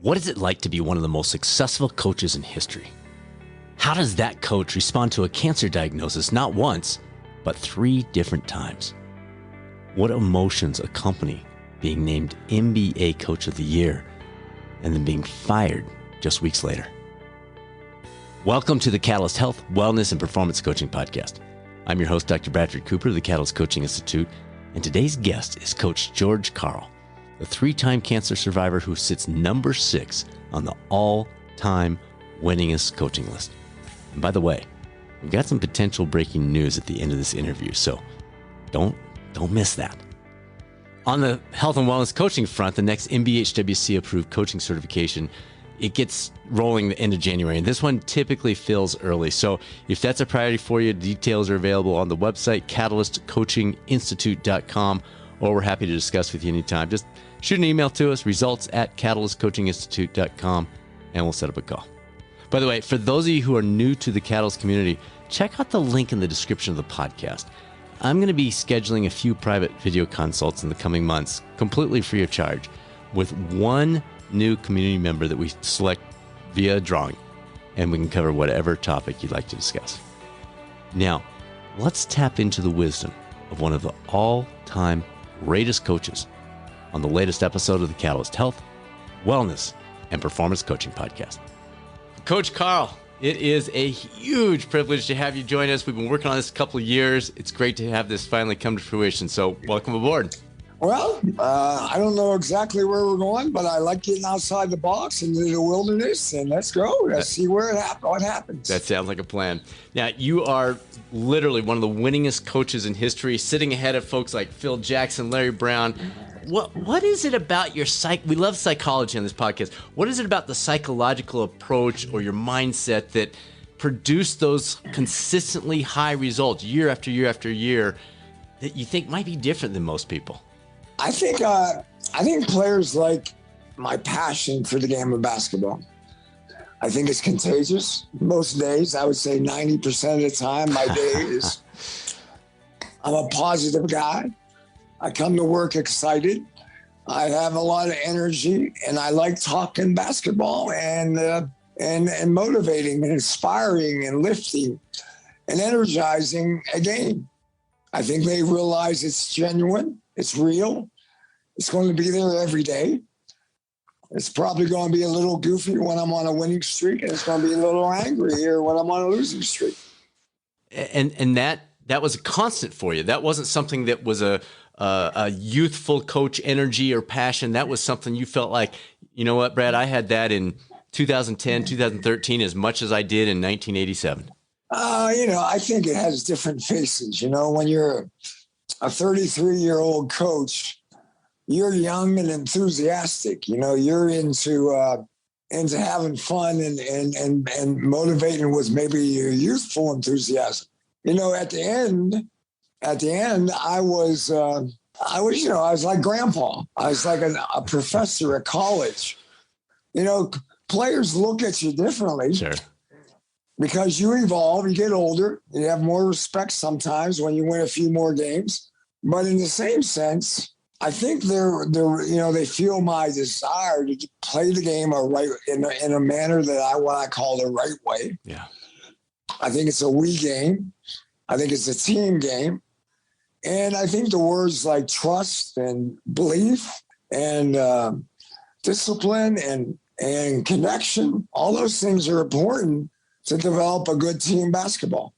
What is it like to be one of the most successful coaches in history? How does that coach respond to a cancer diagnosis not once, but 3 different times? What emotions accompany being named NBA Coach of the Year and then being fired just weeks later? Welcome to the Catalyst Health, Wellness, and Performance Coaching Podcast. I'm your host, Dr. Bradford Cooper of the Catalyst Coaching Institute, and today's guest is Coach George Karl, a 3-time cancer survivor who sits number 6 on the all-time winningest coaching list. And by the way, we've got some potential breaking news at the end of this interview, so don't miss that. On the health and wellness coaching front, the next MBHWC-approved coaching certification, it gets rolling the end of January, and this one typically fills early. So if that's a priority for you, details are available on the website, catalystcoachinginstitute.com, or we're happy to discuss with you anytime. Just shoot an email to us, results@catalystcoachinginstitute.com, and we'll set up a call. By the way, for those of you who are new to the Catalyst community, check out the link in the description of the podcast. I'm going to be scheduling a few private video consults in the coming months, completely free of charge, with one new community member that we select via drawing, and we can cover whatever topic you'd like to discuss. Now, let's tap into the wisdom of one of the all-time greatest coaches on the latest episode of the Catalyst Health, Wellness, and Performance Coaching Podcast. Coach Karl, it is a huge privilege to have you join us. We've been working on this a couple of years. It's great to have this finally come to fruition. So welcome aboard. Well, I don't know exactly where we're going, but I like getting outside the box into the wilderness, and let's go. Let's see what happens. That sounds like a plan. Now, you are literally one of the winningest coaches in history, sitting ahead of folks like Phil Jackson, Larry Brown. What is it about your we love psychology on this podcast. What is it about the psychological approach or your mindset that produced those consistently high results year after year after year that you think might be different than most people? I think players like my passion for the game of basketball. I think it's contagious. Most days, I would say 90% of the time, my day is, I'm a positive guy. I come to work excited. I have a lot of energy, and I like talking basketball and motivating and inspiring and lifting and energizing a game. I think they realize it's genuine. It's real. It's going to be there every day. It's probably going to be a little goofy when I'm on a winning streak, and it's going to be a little angry here when I'm on a losing streak. And that was a constant for you. That wasn't something that was a youthful coach energy or passion. That was something you felt like, you know what, Brad, I had that in 2010, 2013 as much as I did in 1987. I think it has different faces. When you're a 33-year-old coach, you're young and enthusiastic. You're into having fun and motivating with maybe your youthful enthusiasm. At the end, I was like grandpa. I was like a professor at college. Players look at you differently. Sure. Because you evolve, you get older, you have more respect sometimes when you win a few more games. But in the same sense, I think they feel my desire to play the game in a manner that what I call the right way. Yeah. I think it's a we game. I think it's a team game. And I think the words like trust and belief and discipline and connection, all those things are important to develop a good team basketball.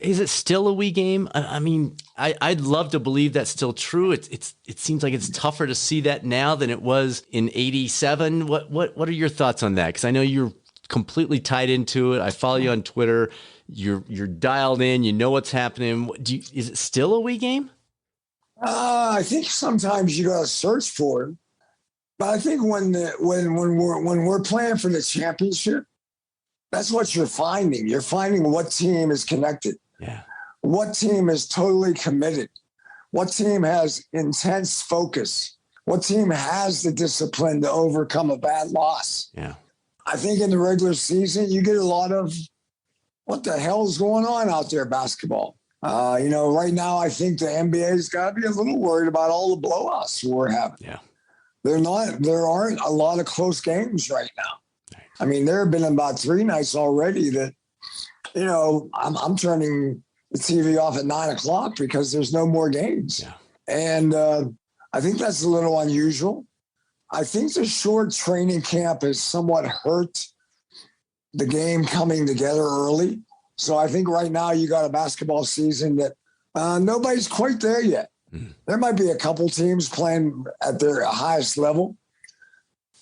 Is it still a we game? I mean, I'd love to believe that's still true. It seems like it's tougher to see that now than it was in '87. What are your thoughts on that? Because I know you're completely tied into it. I follow you on Twitter. You're dialed in. You know what's happening. Is it still a we game? I think sometimes you got to search for it. But I think when we're playing for the championship, that's what you're finding. You're finding what team is connected. Yeah. What team is totally committed. What team has intense focus. What team has the discipline to overcome a bad loss. Yeah. I think in the regular season, you get a lot of what the hell is going on out there, basketball. Right now, I think the NBA's got to be a little worried about all the blowouts we're having. Yeah. There aren't a lot of close games right now. I mean, there have been about 3 nights already that, I'm turning the TV off at 9:00 because there's no more games. Yeah. And I think that's a little unusual. I think the short training camp has somewhat hurt the game coming together early. So I think right now you got a basketball season that nobody's quite there yet. There might be a couple teams playing at their highest level,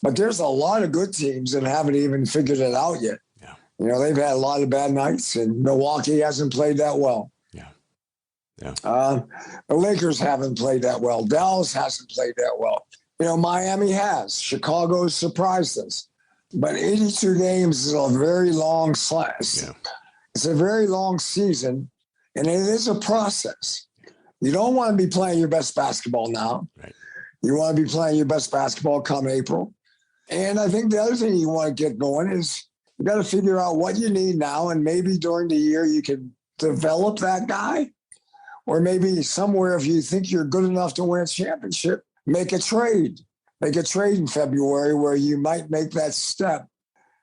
but there's a lot of good teams that haven't even figured it out yet. Yeah. They've had a lot of bad nights, and Milwaukee hasn't played that well. Yeah. Yeah. The Lakers haven't played that well. Dallas hasn't played that well. Miami has. Chicago surprised us. But 82 games is a very long slice. Yeah. It's a very long season, and it is a process. You don't want to be playing your best basketball now. Right. You want to be playing your best basketball come April. And I think the other thing you want to get going is you got to figure out what you need now, and maybe during the year you can develop that guy, or maybe somewhere if you think you're good enough to win a championship, make a trade. Make a trade in February where you might make that step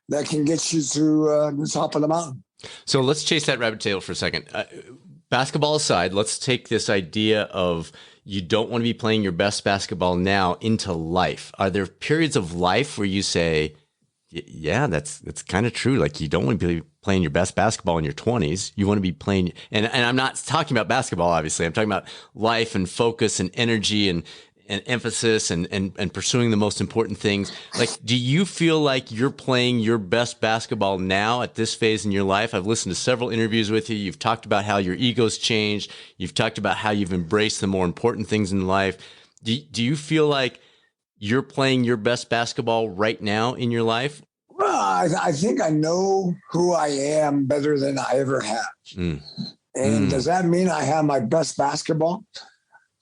that can get you to the top of the mountain. So let's chase that rabbit tail for a second. Basketball aside, let's take this idea of you don't want to be playing your best basketball now into life. Are there periods of life where you say, yeah, that's kind of true. Like you don't want to be playing your best basketball in your 20s. You want to be playing, and I'm not talking about basketball, obviously. I'm talking about life and focus and energy and emphasis and pursuing the most important things. Like, do you feel like you're playing your best basketball now at this phase in your life? I've listened to several interviews with you. You've talked about how your ego's changed. You've talked about how you've embraced the more important things in life. Do you feel like you're playing your best basketball right now in your life? Well, I think I know who I am better than I ever have. And does that mean I have my best basketball?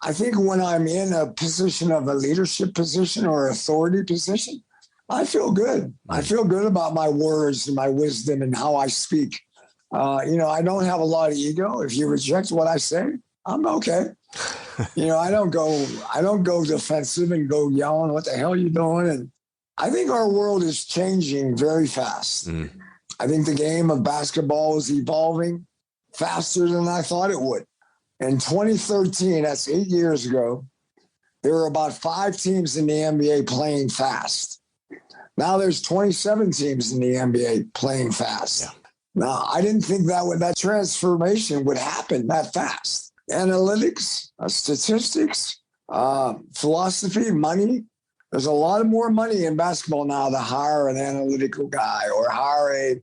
I think when I'm in a position of a leadership position or authority position, I feel good. I feel good about my words and my wisdom and how I speak. I don't have a lot of ego. If you reject what I say, I'm okay. I don't go defensive and go yelling, what the hell are you doing? And I think our world is changing very fast. I think the game of basketball is evolving faster than I thought it would. In 2013, that's 8 years ago, there were about 5 teams in the NBA playing fast. Now there's 27 teams in the NBA playing fast. Yeah. Now, I didn't think that transformation would happen that fast. Analytics, statistics, philosophy, money. There's a lot of more money in basketball now to hire an analytical guy or hire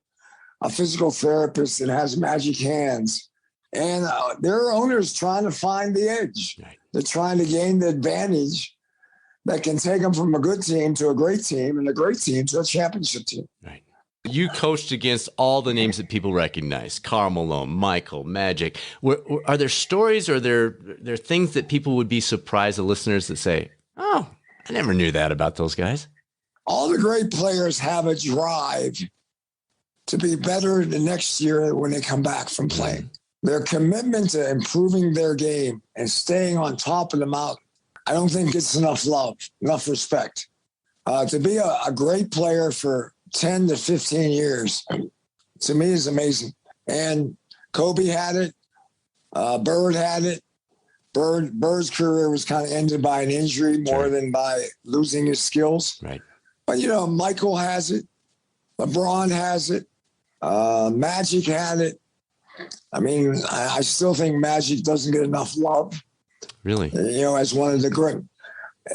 a physical therapist that has magic hands. And there are owners trying to find the edge. Right. They're trying to gain the advantage that can take them from a good team to a great team and a great team to a championship team. Right. You coached against all the names that people recognize: Karl Malone, Michael, Magic. Are there stories or there things that people would be surprised, the listeners, that say, oh, I never knew that about those guys? All the great players have a drive to be better the next year when they come back from playing. Their commitment to improving their game and staying on top of the mountain, I don't think gets enough love, enough respect. To be a great player for 10 to 15 years, to me, is amazing. And Kobe had it. Bird had it. Bird's career was kind of ended by an injury more than by losing his skills. Right. But, Michael has it. LeBron has it. Magic had it. I mean, I still think Magic doesn't get enough love. Really? As one of the great.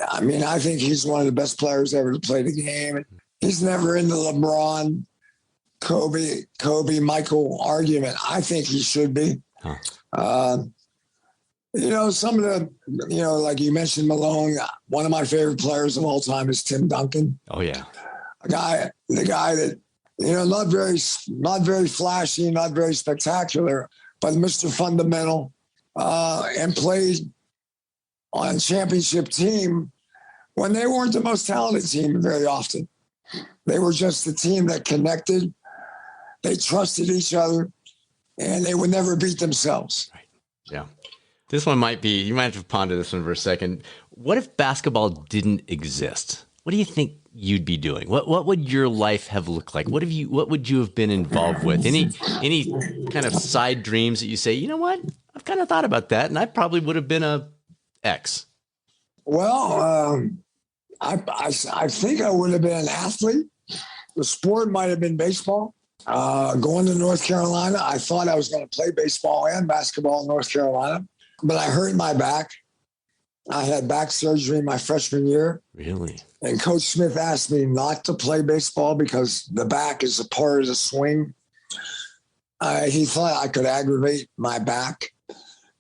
I mean, I think he's one of the best players ever to play the game. He's never in the LeBron, Kobe, Michael argument. I think he should be. Huh. Some of the, like you mentioned Malone, one of my favorite players of all time is Tim Duncan. Oh, yeah. The guy that, not very flashy, not very spectacular, but Mr. Fundamental, and played on a championship team when they weren't the most talented team very often. They were just the team that connected. They trusted each other, and they would never beat themselves. Right. Yeah. This one might be, you might have to ponder this one for a second. What if basketball didn't exist? What do you think you'd be doing? What would your life have looked like? What would you have been involved with? Any kind of side dreams that you say, you know what? I've kind of thought about that, and I probably would have been a X. Well, I think I would have been an athlete. The sport might have been baseball. Going to North Carolina, I thought I was going to play baseball and basketball in North Carolina, but I hurt my back. I had back surgery my freshman year. Really? And Coach Smith asked me not to play baseball because the back is a part of the swing. He thought I could aggravate my back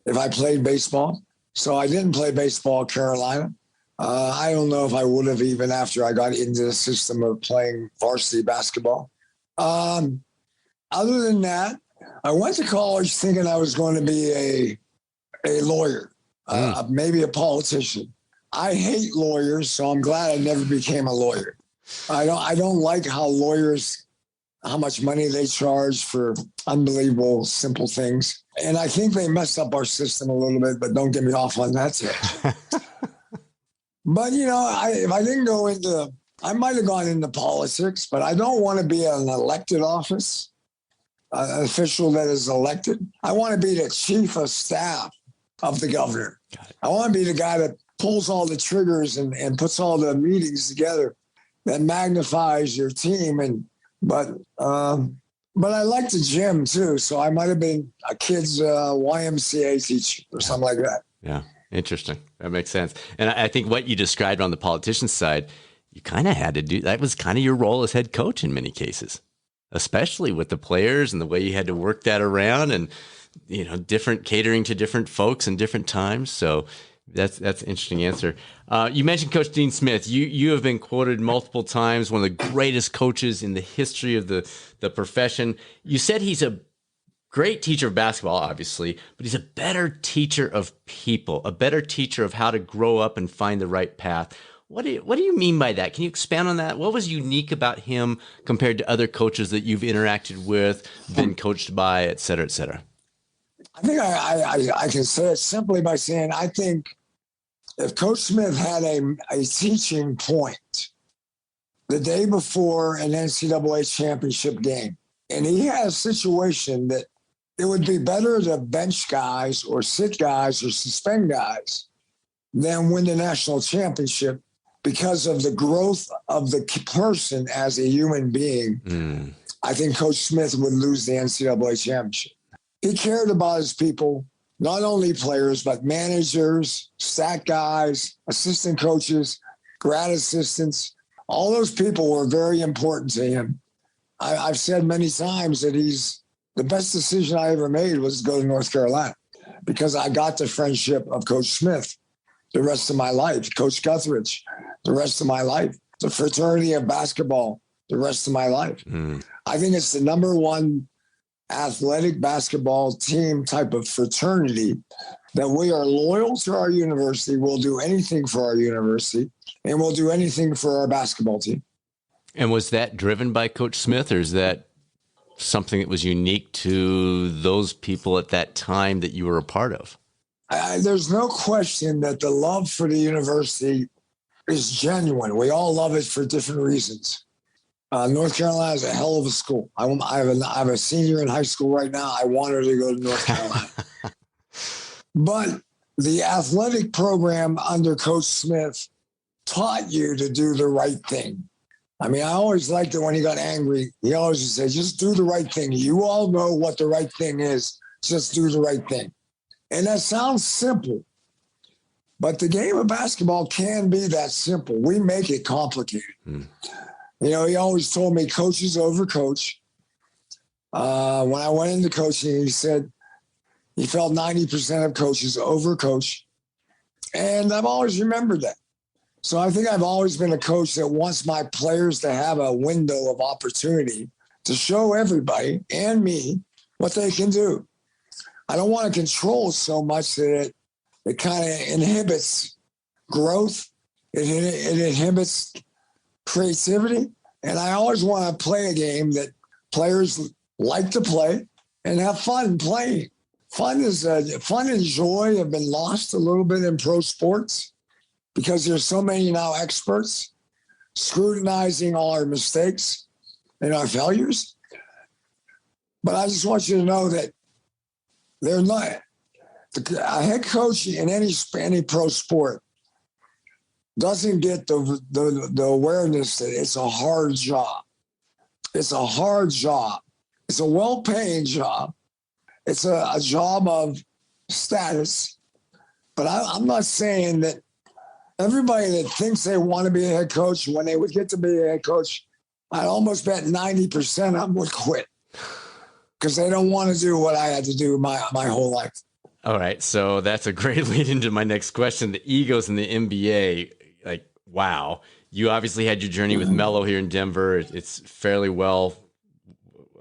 if I played baseball. So I didn't play baseball at Carolina. I don't know if I would have even after I got into the system of playing varsity basketball. Other than that, I went to college thinking I was going to be a lawyer. Maybe a politician. I hate lawyers, so I'm glad I never became a lawyer. I don't like how much money they charge for unbelievable simple things. And I think they messed up our system a little bit, but don't get me off on that tip. But, if I didn't go into, I might have gone into politics, but I don't want to be an elected office, an official that is elected. I want to be the chief of staff of the governor. I want to be the guy that pulls all the triggers and puts all the meetings together that magnifies your team. But I like the gym too. So I might have been a kid's YMCA teacher or something like that. Yeah. Interesting. That makes sense. And I think what you described on the politician side, you kind of had to do, that was kind of your role as head coach in many cases, especially with the players and the way you had to work that around and, different catering to different folks and different times. So that's an interesting answer. You mentioned Coach Dean Smith. You have been quoted multiple times, one of the greatest coaches in the history of the profession. You said he's a great teacher of basketball, obviously, but he's a better teacher of people, a better teacher of how to grow up and find the right path. What do you mean by that? Can you expand on that? What was unique about him compared to other coaches that you've interacted with, been coached by, et cetera, et cetera? I think I can say it simply by saying I think if Coach Smith had a teaching point the day before an NCAA championship game, and he had a situation that it would be better to bench guys or sit guys or suspend guys than win the national championship because of the growth of the person as a human being. I think Coach Smith would lose the NCAA championship. He cared about his people, not only players, but managers, stat guys, assistant coaches, grad assistants. All those people were very important to him. I've said many times that the best decision I ever made was to go to North Carolina because I got the friendship of Coach Smith the rest of my life, Coach Guthridge the rest of my life, the fraternity of basketball the rest of my life. I think it's the number one athletic basketball team type of fraternity that we are loyal to our university. We'll do anything for our university and we'll do anything for our basketball team. And was that driven by Coach Smith, or is that something that was unique to those people at that time that you were a part of? There's no question that the love for the university is genuine. We all love it for different reasons. North Carolina is a hell of a school. I have a senior in high school right now. I want her to go to North Carolina. But the athletic program under Coach Smith taught you to do the right thing. I mean, I always liked it when he got angry. He always would say, just do the right thing. You all know what the right thing is. Just do the right thing. And that sounds simple. But the game of basketball can be that simple. We make it complicated. He always told me coaches over coach. When I went into coaching, he said he felt 90% of coaches over coach. And I've always remembered that. So I think I've always been a coach that wants my players to have a window of opportunity to show everybody and me what they can do. I don't want to control so much that it kind of inhibits growth. It inhibits creativity. And I always want to play a game that players like to play and have fun playing. Fun and joy have been lost a little bit in pro sports. because there's so many now experts scrutinizing all our mistakes and our failures. But I just want you to know that they're not. A head coach in any pro sport doesn't get the awareness that it's a hard job. It's a hard job. It's a well-paying job. It's a job of status. But I'm not saying that everybody that thinks they want to be a head coach, when they would get to be a head coach, I'd almost bet 90% of them would quit because they don't want to do what I had to do my whole life. All right, so that's a great lead into my next question. The egos in the NBA, like, wow. You obviously had your journey with Melo here in Denver. It's fairly well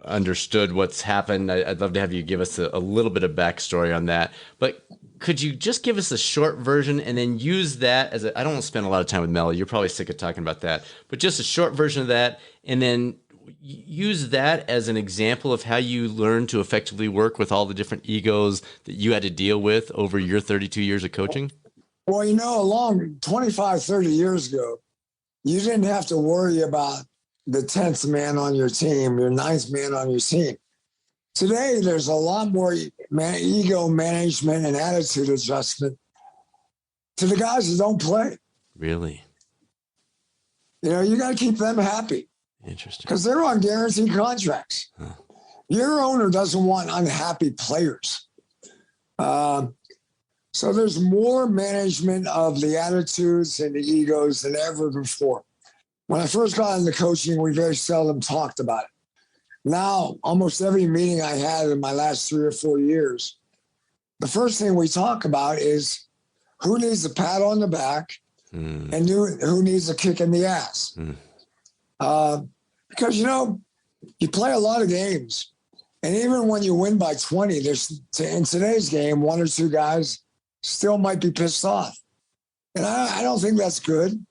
understood what's happened. I'd love to have you give us a little bit of backstory on that. But could you just give us a short version and then use that as I don't want to spend a lot of time with Melo. You're probably sick of talking about that. But just a short version of that, and then use that as an example of how you learned to effectively work with all the different egos that you had to deal with over your 32 years of coaching? Well, along 25, 30 years ago, you didn't have to worry about the 10th man on your team, your 9th man on your team. Today, there's a lot more ego management and attitude adjustment to the guys that don't play. Really? You got to keep them happy. Interesting. Because they're on guaranteed contracts. Huh. Your owner doesn't want unhappy players. So there's more management of the attitudes and the egos than ever before. When I first got into coaching, we very seldom talked about it. Now, almost every meeting I had in my last 3 or 4 years, the first thing we talk about is who needs a pat on the back and who needs a kick in the ass. Because, you play a lot of games. And even when you win by 20, there's in today's game, 1 or 2 guys still might be pissed off. And I don't think that's good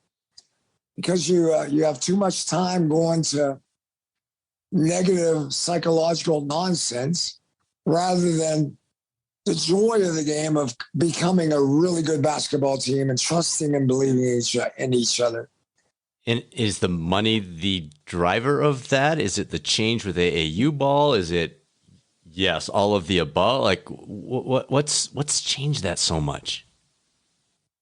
because you have too much time going to negative psychological nonsense rather than the joy of the game of becoming a really good basketball team and trusting and believing in each other. And is the money the driver of that? Is it the change with AAU ball? Is it, yes, all of the above? Like, what's changed that so much?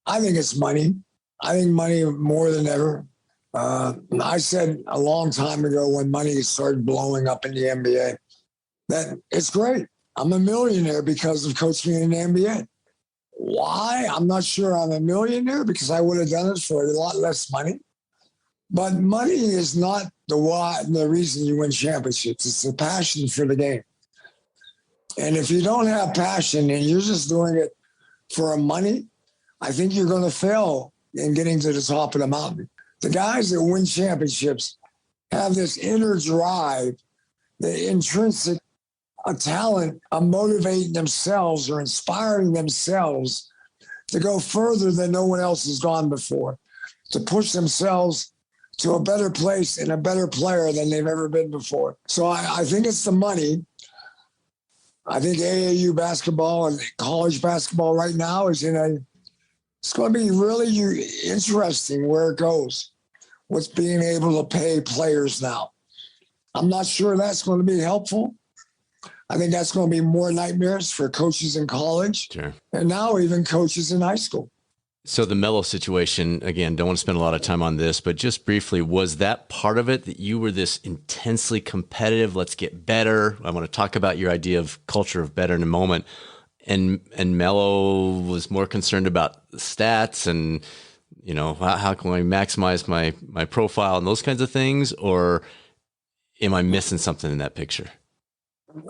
I think it's money. I think money more than ever. I said a long time ago when money started blowing up in the NBA that it's great. I'm a millionaire because of coaching in the NBA. Why? I'm not sure I'm a millionaire because I would have done it for a lot less money. But money is not the reason you win championships. It's the passion for the game. And if you don't have passion and you're just doing it for money, I think you're going to fail in getting to the top of the mountain. The guys that win championships have this inner drive, the intrinsic talent of motivating themselves or inspiring themselves to go further than no one else has gone before, to push themselves to a better place and a better player than they've ever been before. So I think it's the money. I think AAU basketball and college basketball right now is it's going to be really interesting where it goes. What's being able to pay players now. I'm not sure that's going to be helpful. I think that's going to be more nightmares for coaches in college. Sure. And now even coaches in high school. So the Melo situation, again, don't want to spend a lot of time on this, but just briefly, was that part of it that you were this intensely competitive, let's get better? I want to talk about your idea of culture of better in a moment. And Melo was more concerned about the stats and, how can I maximize my profile and those kinds of things? Or am I missing something in that picture?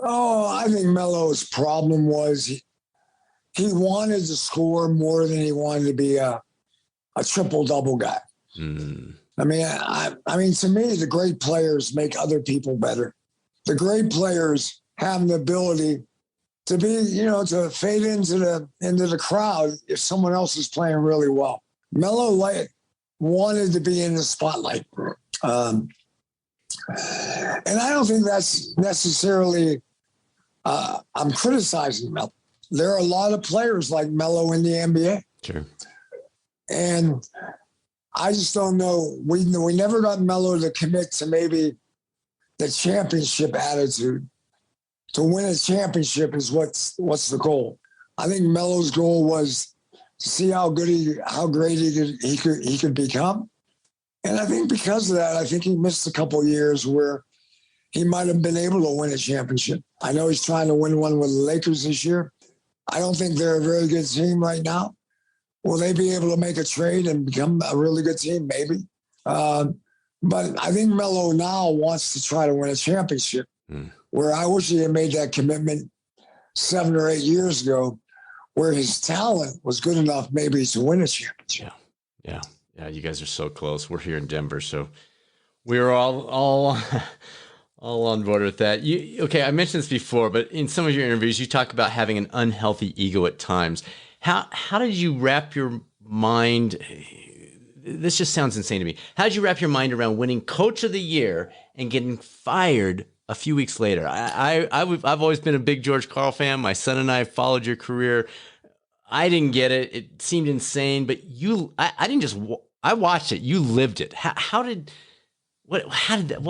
Oh, I think Melo's problem was he wanted to score more than he wanted to be a triple-double guy. I mean, to me, the great players make other people better. The great players have the ability to be, to fade into the crowd if someone else is playing really well. Melo wanted to be in the spotlight. And I don't think that's necessarily, I'm criticizing Melo. There are a lot of players like Melo in the NBA. Sure. And I just don't know. We never got Melo to commit to maybe the championship attitude. To win a championship is what's the goal. I think Melo's goal was to see how great he could become. And I think because of that, I think he missed a couple of years where he might have been able to win a championship. I know he's trying to win one with the Lakers this year. I don't think they're a very good team right now. Will they be able to make a trade and become a really good team? Maybe. But I think Melo now wants to try to win a championship, where I wish he had made that commitment 7 or 8 years ago, where his talent was good enough maybe to win a championship. Yeah. You guys are so close. We're here in Denver, so we're all on board with that. Okay, I mentioned this before, but in some of your interviews, you talk about having an unhealthy ego at times. How did you wrap your mind? This just sounds insane to me. How did you wrap your mind around winning Coach of the Year and getting fired a few weeks later? I've always been a big George Karl fan. My son and I followed your career. I didn't get it. It seemed insane, but I watched it. You lived it. What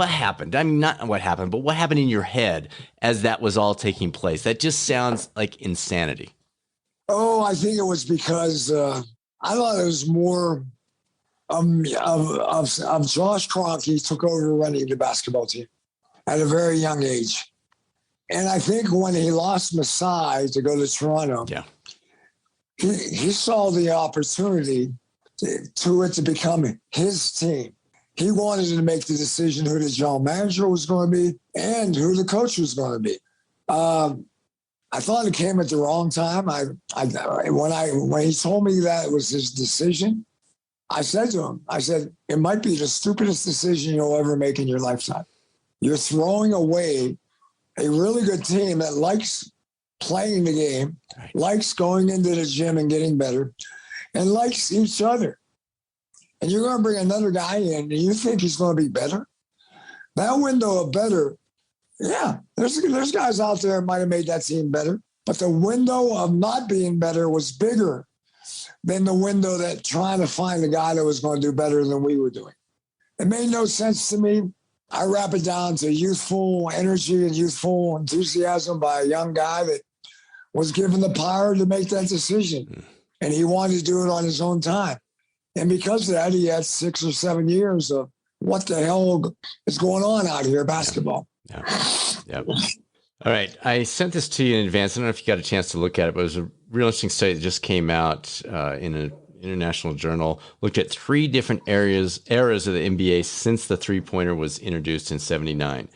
happened? I mean, not what happened, but what happened in your head as that was all taking place? That just sounds like insanity. Oh, I think it was because I thought it was more of Josh Kroenke took over running the basketball team at a very young age. And I think when he lost Masai to go to Toronto, he saw the opportunity to become his team. He wanted to make the decision who the general manager was going to be and who the coach was going to be. I thought it came at the wrong time. When he told me that it was his decision, I said to him, it might be the stupidest decision you'll ever make in your lifetime. You're throwing away a really good team that likes playing the game, likes going into the gym and getting better, and likes each other. And you're going to bring another guy in and you think he's going to be better? That window of better, yeah, there's guys out there that might have made that team better. But the window of not being better was bigger than the window that trying to find a guy that was going to do better than we were doing. It made no sense to me. I wrap it down to youthful energy and youthful enthusiasm by a young guy that was given the power to make that decision. And he wanted to do it on his own time. And because of that, he had 6 or 7 years of what the hell is going on out here, basketball. Yeah. All right. I sent this to you in advance. I don't know if you got a chance to look at it, but it was a real interesting study that just came out in an international journal. Looked at 3 different eras of the NBA since the three-pointer was introduced in '79.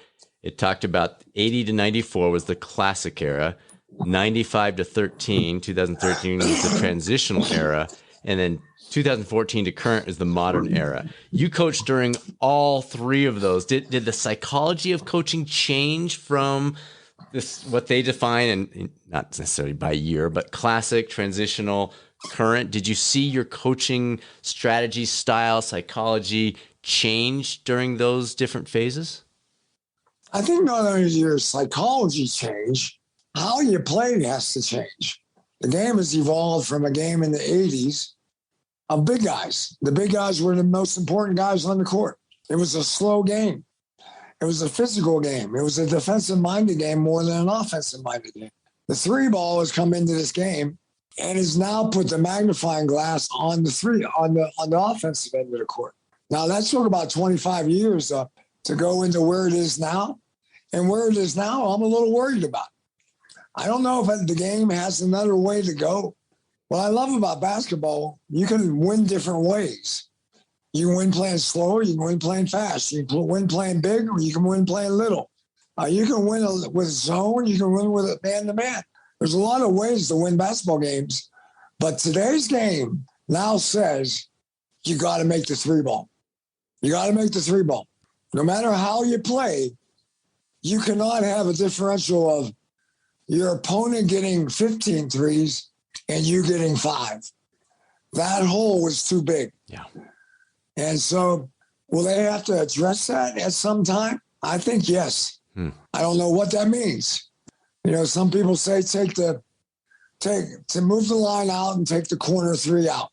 It talked about 80 to 94 was the classic era, 95 to 2013 was the transitional era, and then 2014 to current is the modern era. You coached during all 3 of those. Did the psychology of coaching change from this, what they define, and not necessarily by year, but classic, transitional, current? Did you see your coaching strategy, style, psychology change during those different phases? I think not only does your psychology change, how you play has to change. The game has evolved from a game in the 80s of big guys. The big guys were the most important guys on the court. It was a slow game. It was a physical game. It was a defensive-minded game more than an offensive-minded game. The 3-ball has come into this game and has now put the magnifying glass on the offensive end of the court. Now, that took about 25 years to go into where it is now. And where it is now, I'm a little worried about. I don't know if the game has another way to go. What I love about basketball, you can win different ways. You can win playing slow, you can win playing fast. You can win playing big, or you can win playing little. You can win with zone, you can win with a man-to-man. There's a lot of ways to win basketball games. But today's game now says you got to make the 3-ball. You got to make the 3-ball. No matter how you play, you cannot have a differential of your opponent getting 15 threes and you getting 5. That hole was too big. Yeah. And so will they have to address that at some time? I think yes. I don't know what that means. You know, some people say to move the line out and take the corner 3 out.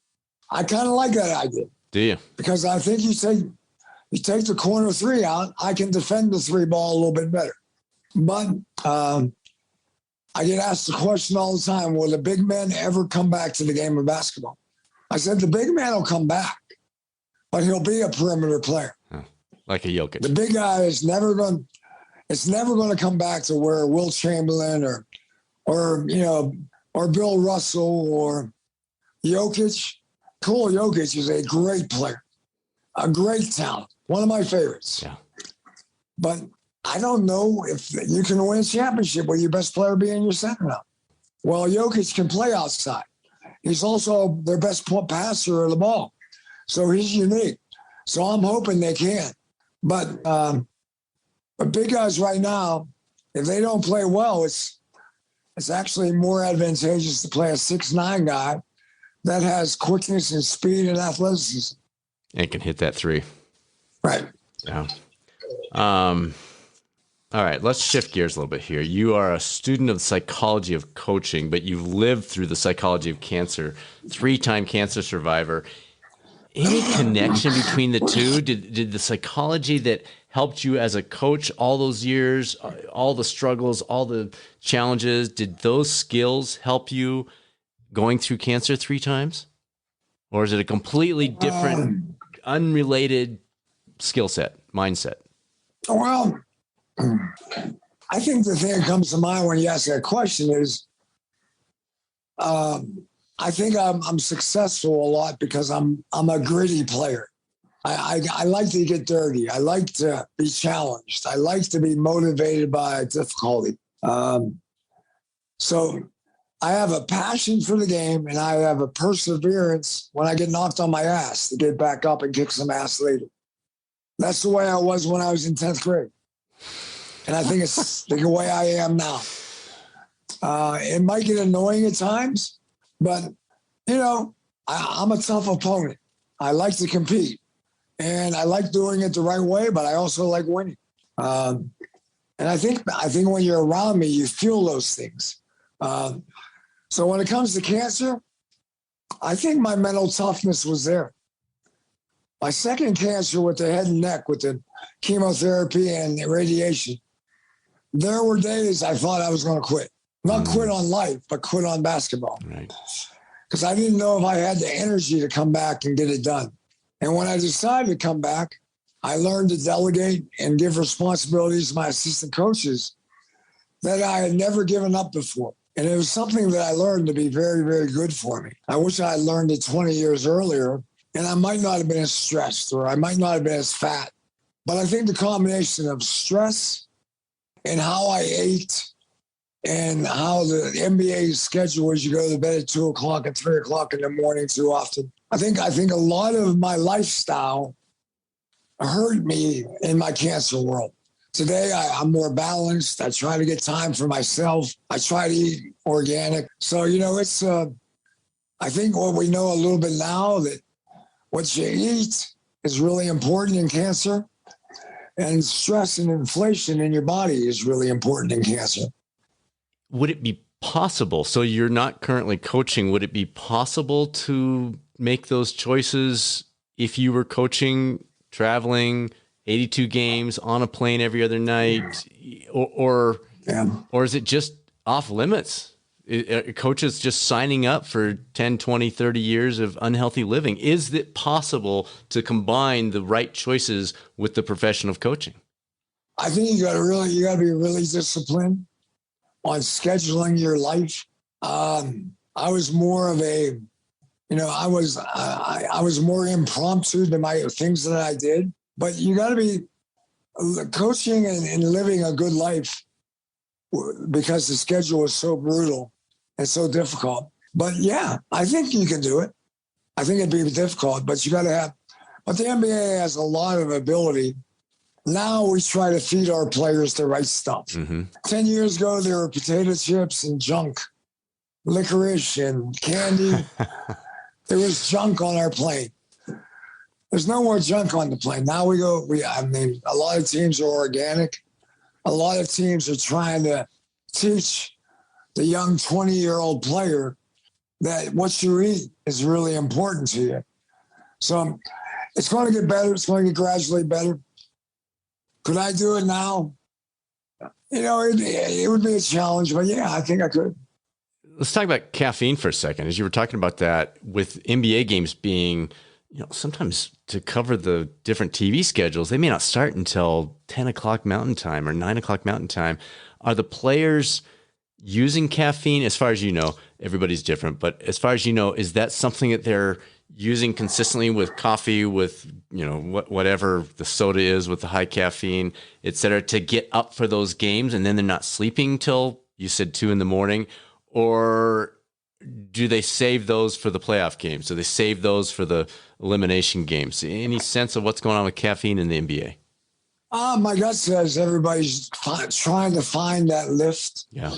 I kind of like that idea. Do you? Because I think you take the corner three out, I can defend the three ball a little bit better. But I get asked the question all the time, will the big man ever come back to the game of basketball? I said, the big man will come back, but he'll be a perimeter player. Like a Jokic. The big guy is never going to come back to where Will Chamberlain or Bill Russell or Jokic. Cool, Jokic is a great player, a great talent, one of my favorites. Yeah. But I don't know if you can win a championship with your best player being your center now. Well, Jokic can play outside. He's also their best passer of the ball. So he's unique. So I'm hoping they can. But big guys right now, if they don't play well, it's actually more advantageous to play a 6'9" guy that has quickness and speed and athleticism. And can hit that three. Right. Yeah. All right, let's shift gears a little bit here. You are a student of the psychology of coaching, but you've lived through the psychology of cancer, 3-time cancer survivor. Any connection between the two? Did the psychology that helped you as a coach all those years, all the struggles, all the challenges, did those skills help you going through cancer 3 times? Or is it a completely different, unrelated skill set, mindset? Well, I think the thing that comes to mind when you ask that question is I think I'm successful a lot because I'm a gritty player. I like to get dirty. I like to be challenged. I like to be motivated by difficulty. So I have a passion for the game, and I have a perseverance when I get knocked on my ass to get back up and kick some ass later. That's the way I was when I was in 10th grade. And I think it's the way I am now. It might get annoying at times, but, I'm a tough opponent. I like to compete, and I like doing it the right way, but I also like winning. And I think when you're around me, you feel those things. So when it comes to cancer, I think my mental toughness was there. My second cancer with the head and neck, with the chemotherapy and the radiation, there were days I thought I was going to quit. Not quit on life, but quit on basketball. Right. Because I didn't know if I had the energy to come back and get it done. And when I decided to come back, I learned to delegate and give responsibilities to my assistant coaches that I had never given up before. And it was something that I learned to be very, very good for me. I wish I had learned it 20 years earlier, and I might not have been as stressed, or I might not have been as fat. But I think the combination of stress and how I ate and how the NBA schedule is, you go to bed at 2 o'clock and 3 o'clock in the morning too often. I think a lot of my lifestyle hurt me in my cancer world. Today, I'm more balanced. I try to get time for myself. I try to eat organic. So, it's, I think what we know a little bit now, that what you eat is really important in cancer, and stress and inflation in your body is really important in cancer. Would it be possible? So you're not currently coaching. Would it be possible to make those choices if you were coaching, traveling 82 games on a plane every other night, or is it just off limits? Coaches just signing up for 10, 20, 30 years of unhealthy living. Is it possible to combine the right choices with the profession of coaching? I think you got to be really disciplined on scheduling your life. I was more of a, I was more impromptu than my things that I did. But you got to be coaching and living a good life, because the schedule is so brutal and so difficult. But yeah, I think you can do it. I think it'd be difficult, but you got to have. But the NBA has a lot of ability. Now we try to feed our players the right stuff. 10 years ago, there were potato chips and junk, licorice and candy. There was junk on our plane. There's no more junk on the plane. Now a lot of teams are organic. A lot of teams are trying to teach the young 20-year-old player that what you eat is really important to you. So it's going to get better. It's going to get gradually better. Could I do it now? It would be a challenge, but yeah, I think I could. Let's talk about caffeine for a second. As you were talking about that, with NBA games being, sometimes to cover the different TV schedules, they may not start until 10 o'clock Mountain Time or 9 o'clock Mountain Time. Are the players using caffeine? As far as you know, everybody's different, but as far as you know, is that something that they're using consistently with coffee, with, whatever the soda is with the high caffeine, et cetera, to get up for those games, and then they're not sleeping till, you said, 2 a.m? Or do they save those for the playoff games? Do they save those for the elimination games? Any sense of what's going on with caffeine in the NBA? My gut says everybody's trying to find that lift. Yeah.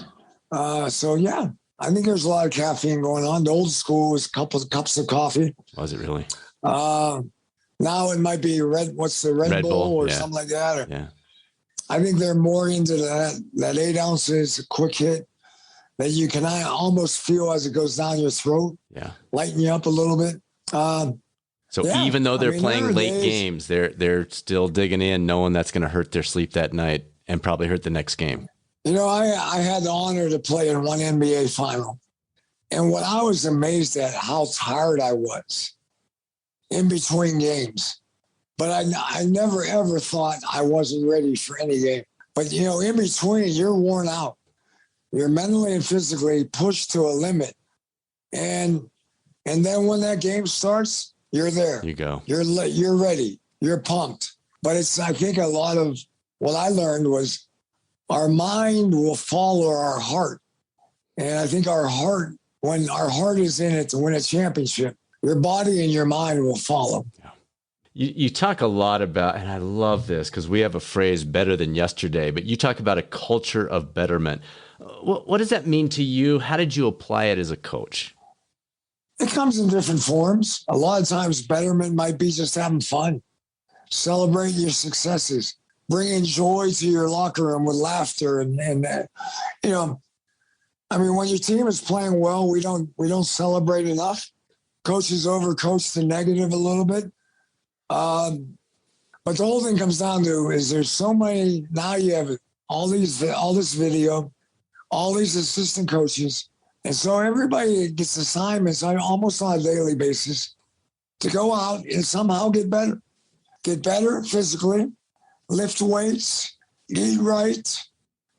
So, yeah, I think there's a lot of caffeine going on. The old school was a couple of cups of coffee. Was it really? Now it might be Red Bull or something like that. Yeah. I think they're more into that 8 ounces, quick hit, that you can almost feel as it goes down your throat. Yeah. Lighten you up a little bit. Even though they're playing late games, they're still digging in, knowing that's going to hurt their sleep that night and probably hurt the next game. I had the honor to play in one NBA final. And what I was amazed at, how tired I was in between games. But I never, ever thought I wasn't ready for any game. But, in between, you're worn out. You're mentally and physically pushed to a limit. And then when that game starts, you're there. You go. You're ready. You're pumped. But I think a lot of what I learned was our mind will follow our heart. And I think when our heart is in it to win a championship, your body and your mind will follow. Yeah. You talk a lot about, and I love this because we have a phrase, better than yesterday, but you talk about a culture of betterment. What does that mean to you? How did you apply it as a coach? It comes in different forms. A lot of times betterment might be just having fun, celebrate your successes, bringing joy to your locker room with laughter. And when your team is playing well, we don't celebrate enough. Coaches overcoach the negative a little bit. But the whole thing comes down to is there's so many, now you have all this video, all these assistant coaches. And so everybody gets assignments almost on a daily basis to go out and somehow get better physically, lift weights, eat right,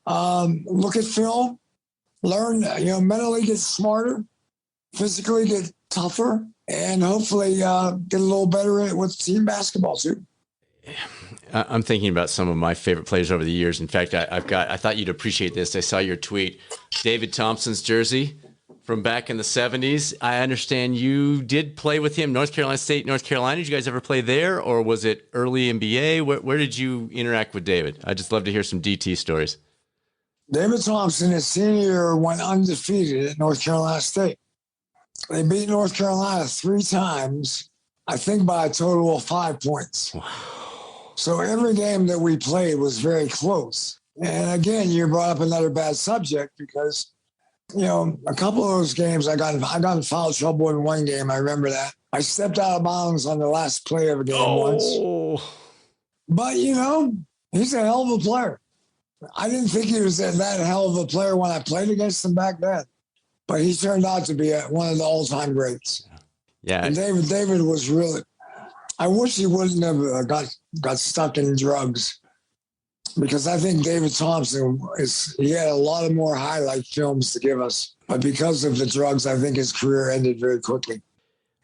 look at film, learn, mentally get smarter, physically get tougher, and hopefully get a little better with team basketball too. I'm thinking about some of my favorite players over the years. In fact, I thought you'd appreciate this. I saw your tweet, David Thompson's jersey from back in the 70s. I understand you did play with him, North Carolina State, North Carolina. Did you guys ever play there, or was it early NBA? Where did you interact with David? I'd just love to hear some DT stories. David Thompson, his senior year, went undefeated at North Carolina State. They beat North Carolina 3 times, I think by a total of 5 points. Wow. So every game that we played was very close. And again, you brought up another bad subject because, a couple of those games I got in foul trouble in one game. I remember that. I stepped out of bounds on the last play of a game once. But, he's a hell of a player. I didn't think he was that hell of a player when I played against him back then. But he turned out to be one of the all-time greats. Yeah. And David was really, I wish he wouldn't have got stuck in drugs, because I think David Thompson he had a lot of more highlight films to give us. But because of the drugs, I think his career ended very quickly.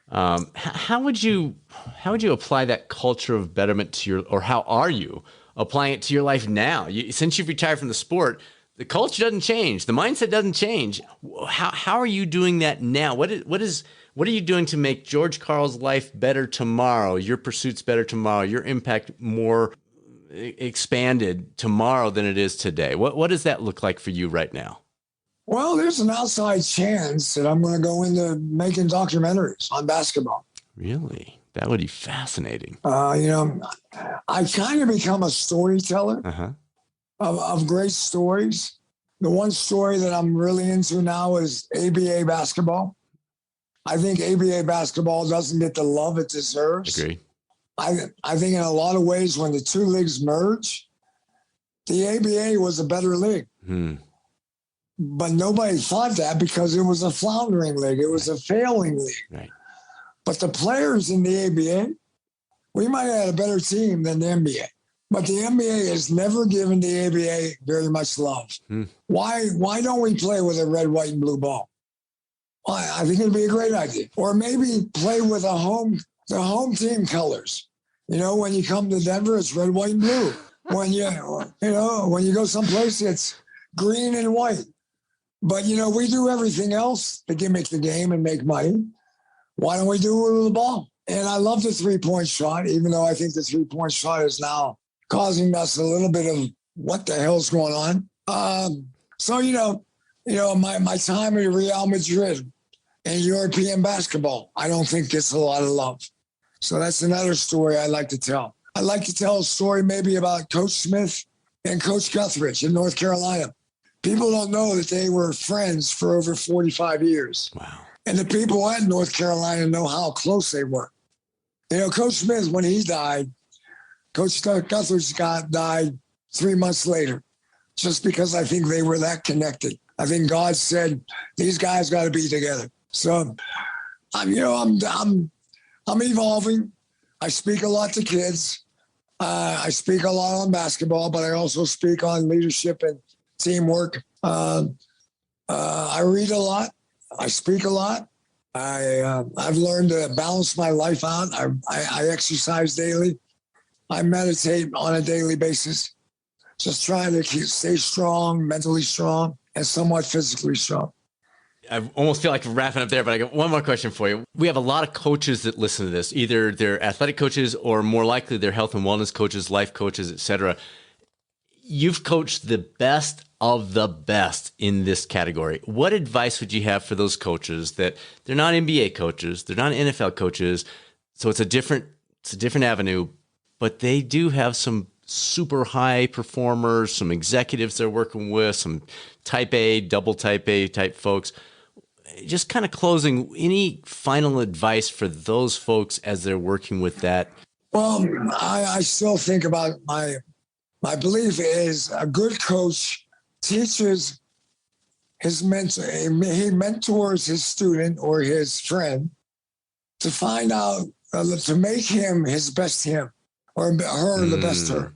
How would you apply that culture of betterment to or how are you applying it to your life now? Since you've retired from the sport, the culture doesn't change. The mindset doesn't change. How are you doing that now? What are you doing to make George Karl's life better tomorrow, your pursuits better tomorrow, your impact more expanded tomorrow than it is today? What does that look like for you right now? Well, there's an outside chance that I'm going to go into making documentaries on basketball. Really? That would be fascinating. I kind of become a storyteller of great stories. The one story that I'm really into now is ABA basketball. I think ABA basketball doesn't get the love it deserves. Agree. I think in a lot of ways, when the two leagues merge, the ABA was a better league. But nobody thought that because it was a floundering league. It was a failing league. Right. But the players in the ABA, we might have had a better team than the NBA. But the NBA has never given the ABA very much love. Why don't we play with a red, white, and blue ball? Well, I think it'd be a great idea. Or maybe play with the home team colors. You know, when you come to Denver, it's red, white, and blue. When when you go someplace, it's green and white. But, we do everything else to gimmick the game and make money. Why don't we do it with the ball? And I love the three-point shot, even though I think the three-point shot is now causing us a little bit of what the hell's going on. So, my time at Real Madrid and European basketball, I don't think gets a lot of love. So that's another story I like to tell. I'd like to tell a story maybe about Coach Smith and Coach Guthridge in North Carolina. People don't know that they were friends for over 45 years. Wow. And the people at North Carolina know how close they were. Coach Smith, when he died, Coach Guthridge died 3 months later, just because I think they were that connected. I think God said, these guys got to be together. So, I'm evolving. I speak a lot to kids. I speak a lot on basketball, but I also speak on leadership and teamwork. I read a lot. I speak a lot. I've learned to balance my life out. I exercise daily. I meditate on a daily basis, just trying to stay strong, mentally strong, and somewhat physically strong. I almost feel like wrapping up there, but I got one more question for you. We have a lot of coaches that listen to this. Either they're athletic coaches or more likely they're health and wellness coaches, life coaches, etc. You've coached the best of the best in this category. What advice would you have for those coaches that they're not NBA coaches, they're not NFL coaches, so it's a different avenue, but they do have some super high performers, some executives they're working with, some type A, double type A type folks. Just kind of closing, any final advice for those folks as they're working with that? Well, I still think about my belief is a good coach teaches his mentor, he mentors his student or his friend to find out, to make him his best him or her the best her.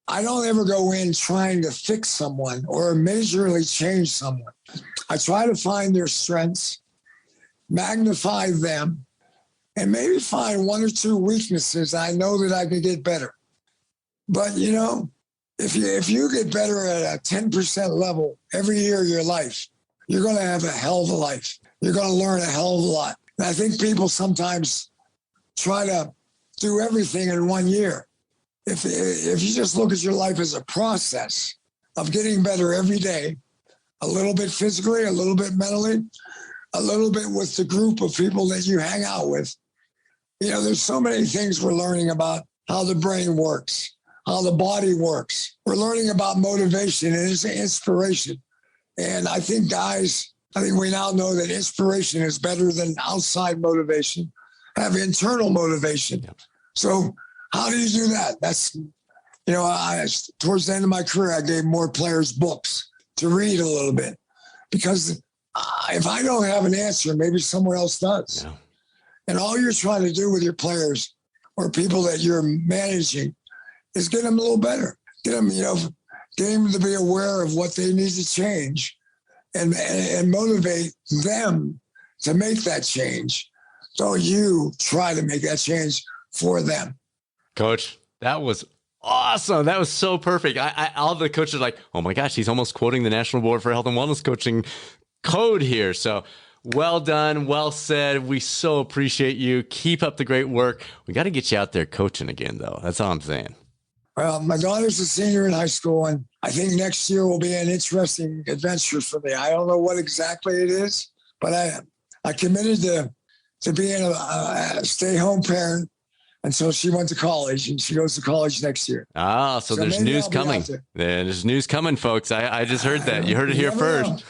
I don't ever go in trying to fix someone or majorly change someone. I try to find their strengths, magnify them, and maybe find one or two weaknesses I know that I can get better. But, if you get better at a 10% level every year of your life, you're going to have a hell of a life. You're going to learn a hell of a lot. And I think people sometimes try to do everything in 1 year. If you just look at your life as a process of getting better every day, a little bit physically, a little bit mentally, a little bit with the group of people that you hang out with. There's so many things we're learning about how the brain works, how the body works. We're learning about motivation and inspiration. And I think we now know that inspiration is better than outside motivation, have internal motivation. Yep. So how do you do that? That's, towards the end of my career, I gave more players books to read a little bit because if I don't have an answer, maybe someone else does. Yeah. And all you're trying to do with your players or people that you're managing is get them a little better. Get them to be aware of what they need to change and motivate them to make that change. So you try to make that change for them. Coach, that was awesome. That was so perfect. All the coaches are like, oh my gosh, he's almost quoting the National Board for Health and Wellness Coaching code here. So well done. Well said. We so appreciate you. Keep up the great work. We got to get you out there coaching again, though. That's all I'm saying. Well, my daughter's a senior in high school, and I think next year will be an interesting adventure for me. I don't know what exactly it is, but I committed to being a stay-home parent until she went to college, and she goes to college next year. Ah, so there's news coming. There's news coming, folks. I just heard that. You heard it here first.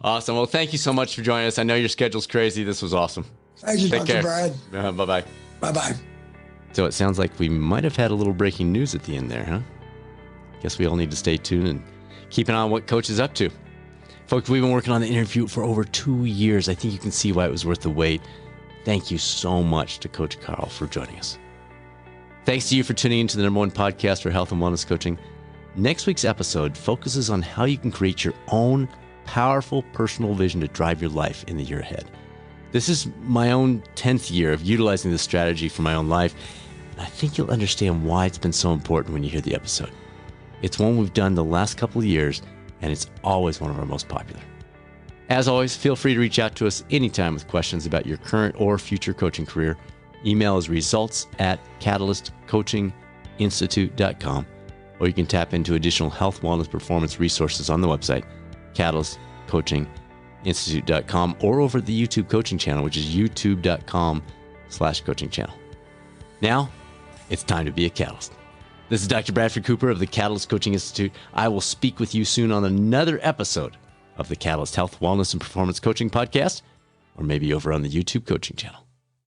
Awesome. Well, thank you so much for joining us. I know your schedule's crazy. This was awesome. Thank you, Take Dr. care. Brad. Bye-bye. Bye-bye. So it sounds like we might have had a little breaking news at the end there, huh? Guess we all need to stay tuned and keep an eye on what Coach is up to. Folks, we've been working on the interview for over 2 years. I think you can see why it was worth the wait. Thank you so much to Coach Karl for joining us. Thanks to you for tuning into the #1 podcast for health and wellness coaching. Next week's episode focuses on how you can create your own powerful personal vision to drive your life in the year ahead. This is my own 10th year of utilizing this strategy for my own life, and I think you'll understand why it's been so important when you hear the episode. It's one we've done the last couple of years, and it's always one of our most popular. As always, feel free to reach out to us anytime with questions about your current or future coaching career. Email is results@catalystcoachinginstitute.com, or you can tap into additional health, wellness, performance resources on the website, catalystcoachinginstitute.com, or over at the YouTube coaching channel, which is youtube.com/coaching channel. Now, it's time to be a catalyst. This is Dr. Bradford Cooper of the Catalyst Coaching Institute. I will speak with you soon on another episode of the Catalyst Health, Wellness, and Performance Coaching Podcast, or maybe over on the YouTube coaching channel.